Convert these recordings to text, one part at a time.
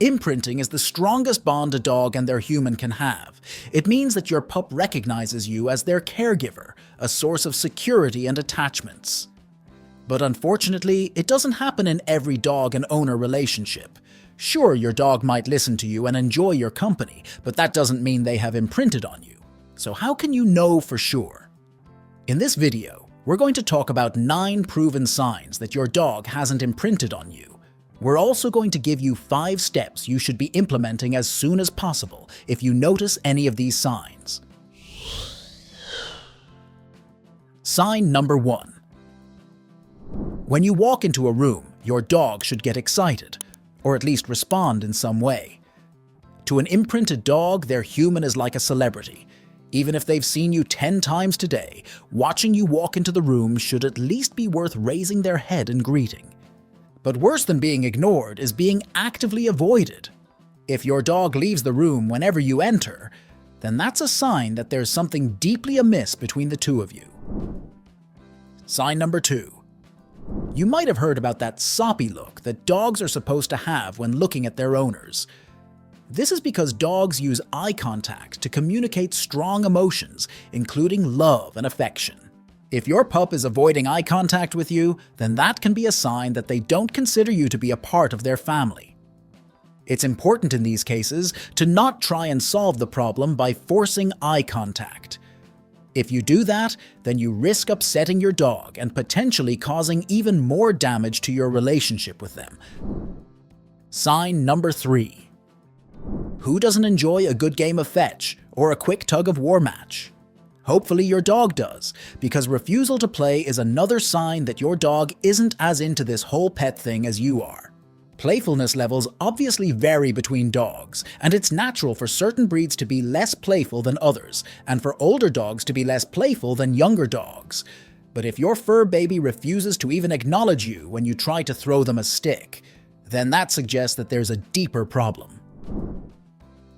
Imprinting is the strongest bond a dog and their human can have. It means that your pup recognizes you as their caregiver, a source of security and attachments. But unfortunately, it doesn't happen in every dog and owner relationship. Sure, your dog might listen to you and enjoy your company, but that doesn't mean they have imprinted on you. So how can you know for sure? In this video, we're going to talk about 9 proven signs that your dog hasn't imprinted on you. We're also going to give you 5 steps you should be implementing as soon as possible if you notice any of these signs. Sign number 1. When you walk into a room, your dog should get excited, or at least respond in some way. To an imprinted dog, their human is like a celebrity. Even if they've seen you 10 times today, watching you walk into the room should at least be worth raising their head and greeting. But worse than being ignored is being actively avoided. If your dog leaves the room whenever you enter, then that's a sign that there's something deeply amiss between the two of you. Sign number 2. You might have heard about that soppy look that dogs are supposed to have when looking at their owners. This is because dogs use eye contact to communicate strong emotions, including love and affection. If your pup is avoiding eye contact with you, then that can be a sign that they don't consider you to be a part of their family. It's important in these cases to not try and solve the problem by forcing eye contact. If you do that, then you risk upsetting your dog and potentially causing even more damage to your relationship with them. Sign number 3. Who doesn't enjoy a good game of fetch or a quick tug-of-war match? Hopefully your dog does, because refusal to play is another sign that your dog isn't as into this whole pet thing as you are. Playfulness levels obviously vary between dogs, and it's natural for certain breeds to be less playful than others, and for older dogs to be less playful than younger dogs. But if your fur baby refuses to even acknowledge you when you try to throw them a stick, then that suggests that there's a deeper problem.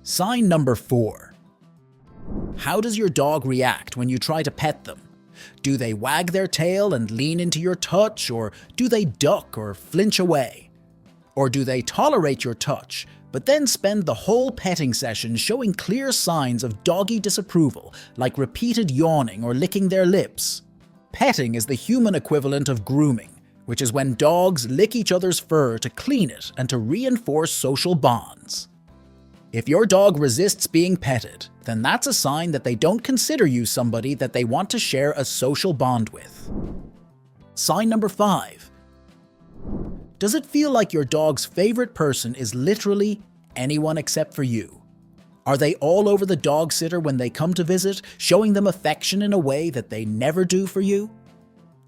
Sign number 4. How does your dog react when you try to pet them? Do they wag their tail and lean into your touch, or do they duck or flinch away? Or do they tolerate your touch, but then spend the whole petting session showing clear signs of doggy disapproval, like repeated yawning or licking their lips? Petting is the human equivalent of grooming, which is when dogs lick each other's fur to clean it and to reinforce social bonds. If your dog resists being petted, then that's a sign that they don't consider you somebody that they want to share a social bond with. Sign number 5. Does it feel like your dog's favorite person is literally anyone except for you? Are they all over the dog sitter when they come to visit, showing them affection in a way that they never do for you?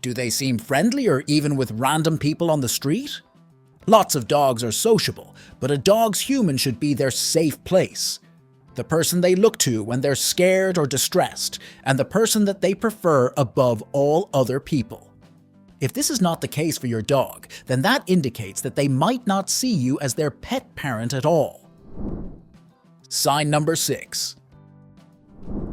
Do they seem friendlier even with random people on the street? Lots of dogs are sociable, but a dog's human should be their safe place. The person they look to when they're scared or distressed, and the person that they prefer above all other people. If this is not the case for your dog, then that indicates that they might not see you as their pet parent at all. Sign number 6.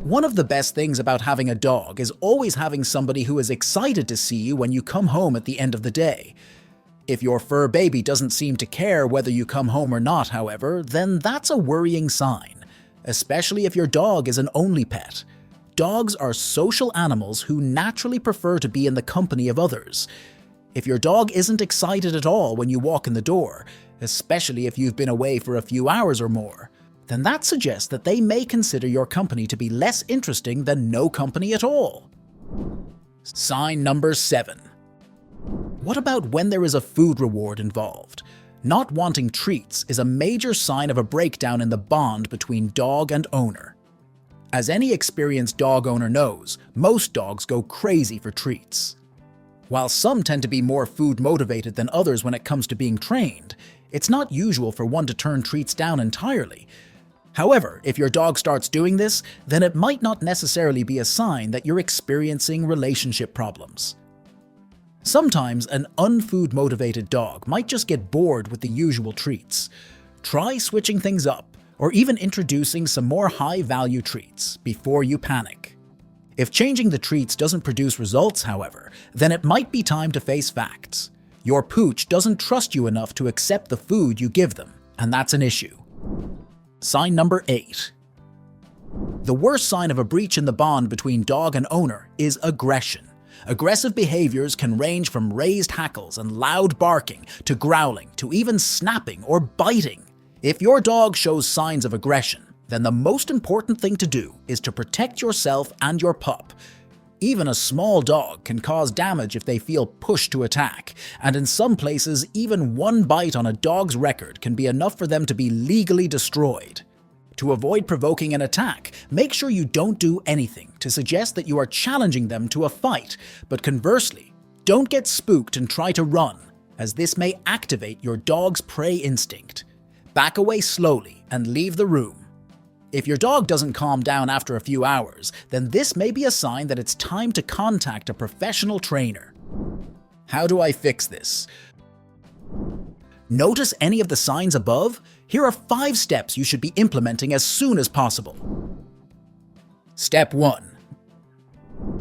One of the best things about having a dog is always having somebody who is excited to see you when you come home at the end of the day. If your fur baby doesn't seem to care whether you come home or not, however, then that's a worrying sign, especially if your dog is an only pet. Dogs are social animals who naturally prefer to be in the company of others. If your dog isn't excited at all when you walk in the door, especially if you've been away for a few hours or more, then that suggests that they may consider your company to be less interesting than no company at all. Sign number 7. What about when there is a food reward involved? Not wanting treats is a major sign of a breakdown in the bond between dog and owner. As any experienced dog owner knows, most dogs go crazy for treats. While some tend to be more food motivated than others when it comes to being trained, it's not usual for one to turn treats down entirely. However, if your dog starts doing this, then it might not necessarily be a sign that you're experiencing relationship problems. Sometimes an unfood-motivated dog might just get bored with the usual treats. Try switching things up, or even introducing some more high-value treats before you panic. If changing the treats doesn't produce results, however, then it might be time to face facts. Your pooch doesn't trust you enough to accept the food you give them. and that's an issue. Sign number 8. The worst sign of a breach in the bond between dog and owner is aggression. Aggressive behaviors can range from raised hackles and loud barking to growling to even snapping or biting. If your dog shows signs of aggression, then the most important thing to do is to protect yourself and your pup. Even a small dog can cause damage if they feel pushed to attack, and in some places, even one bite on a dog's record can be enough for them to be legally destroyed. To avoid provoking an attack, make sure you don't do anything to suggest that you are challenging them to a fight, but conversely, don't get spooked and try to run, as this may activate your dog's prey instinct. Back away slowly and leave the room. If your dog doesn't calm down after a few hours, then this may be a sign that it's time to contact a professional trainer. How do I fix this? Notice any of the signs above? Here are 5 steps you should be implementing as soon as possible. Step 1.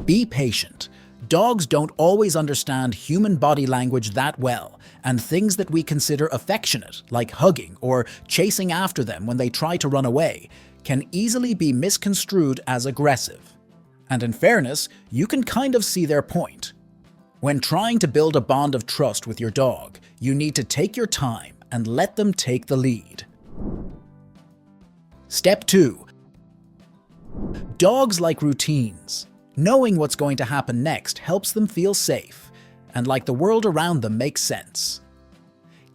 Be patient. Dogs don't always understand human body language that well, and things that we consider affectionate, like hugging or chasing after them when they try to run away, can easily be misconstrued as aggressive. And in fairness, you can kind of see their point. When trying to build a bond of trust with your dog, you need to take your time and let them take the lead. Step 2. Dogs like routines. Knowing what's going to happen next helps them feel safe, and like the world around them makes sense.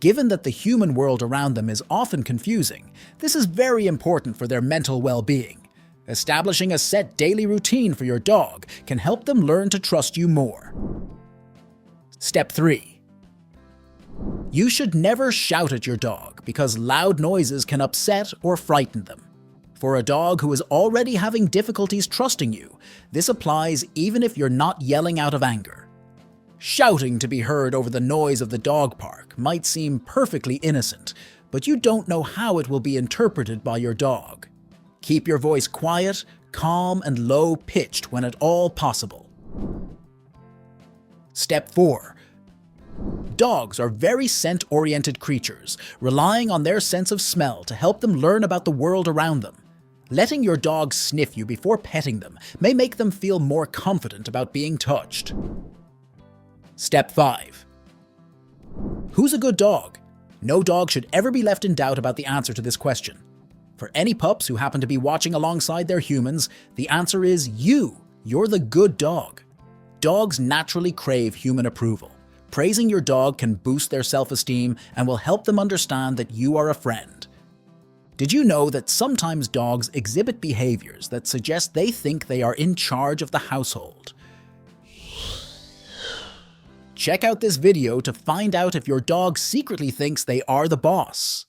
Given that the human world around them is often confusing, this is very important for their mental well-being. Establishing a set daily routine for your dog can help them learn to trust you more. Step 3. You should never shout at your dog because loud noises can upset or frighten them. For a dog who is already having difficulties trusting you, this applies even if you're not yelling out of anger. Shouting to be heard over the noise of the dog park might seem perfectly innocent, but you don't know how it will be interpreted by your dog. Keep your voice quiet, calm, and low-pitched when at all possible. Step 4. Dogs are very scent-oriented creatures, relying on their sense of smell to help them learn about the world around them. Letting your dog sniff you before petting them may make them feel more confident about being touched. Step 5. Who's a good dog? No dog should ever be left in doubt about the answer to this question. For any pups who happen to be watching alongside their humans, the answer is you. You're the good dog. Dogs naturally crave human approval. Praising your dog can boost their self-esteem and will help them understand that you are a friend. Did you know that sometimes dogs exhibit behaviors that suggest they think they are in charge of the household? Check out this video to find out if your dog secretly thinks they are the boss.